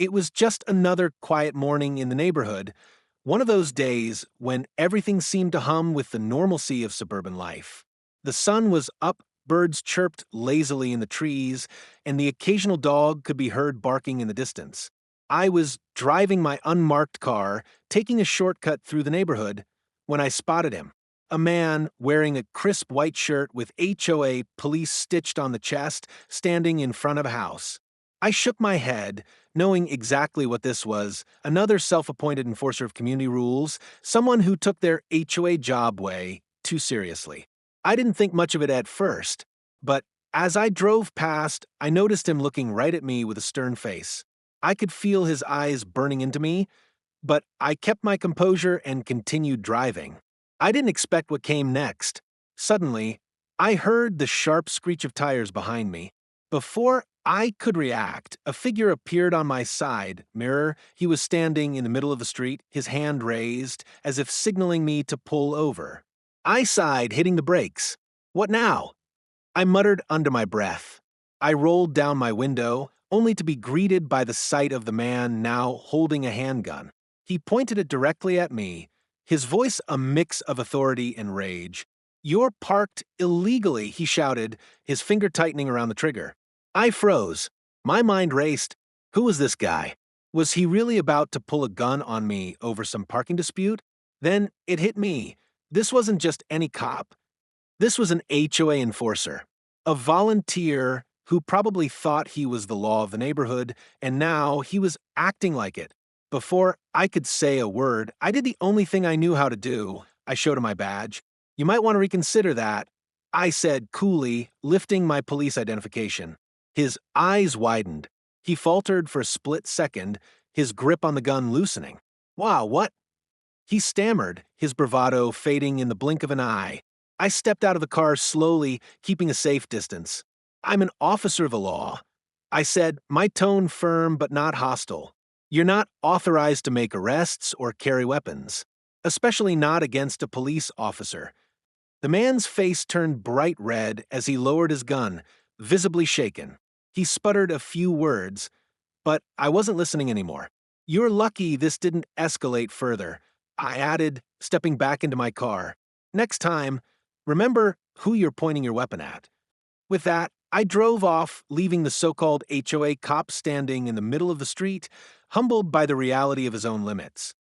It was just another quiet morning in the neighborhood, one of those days when everything seemed to hum with the normalcy of suburban life. The sun was up, birds chirped lazily in the trees, and the occasional dog could be heard barking in the distance. I was driving my unmarked car, taking a shortcut through the neighborhood, when I spotted him. A man wearing a crisp white shirt with HOA police stitched on the chest, standing in front of a house. I shook my head, knowing exactly what this was: another self appointed enforcer of community rules, someone who took their HOA job way too seriously. I didn't think much of it at first, but as I drove past, I noticed him looking right at me with a stern face. I could feel his eyes burning into me, but I kept my composure and continued driving. I didn't expect what came next. Suddenly, I heard the sharp screech of tires behind me. Before I could react, a figure appeared on my side mirror. He was standing in the middle of the street, his hand raised, as if signaling me to pull over. I sighed, hitting the brakes. What now? I muttered under my breath. I rolled down my window, only to be greeted by the sight of the man now holding a handgun. He pointed it directly at me, his voice a mix of authority and rage. "You're parked illegally," he shouted, his finger tightening around the trigger. I froze. My mind raced. Who was this guy? Was he really about to pull a gun on me over some parking dispute? Then it hit me. This wasn't just any cop. This was an HOA enforcer, a volunteer who probably thought he was the law of the neighborhood, and now he was acting like it. Before I could say a word, I did the only thing I knew how to do. I showed him my badge. "You might want to reconsider that," I said coolly, lifting my police identification. His eyes widened. He faltered for a split second, his grip on the gun loosening. "Wow, what?" He stammered, his bravado fading in the blink of an eye. I stepped out of the car slowly, keeping a safe distance. "I'm an officer of the law," I said, my tone firm but not hostile. "You're not authorized to make arrests or carry weapons, especially not against a police officer." The man's face turned bright red as he lowered his gun, visibly shaken. He sputtered a few words, but I wasn't listening anymore. "You're lucky this didn't escalate further," I added, stepping back into my car. "Next time, remember who you're pointing your weapon at." With that, I drove off, leaving the so-called HOA cop standing in the middle of the street, humbled by the reality of his own limits.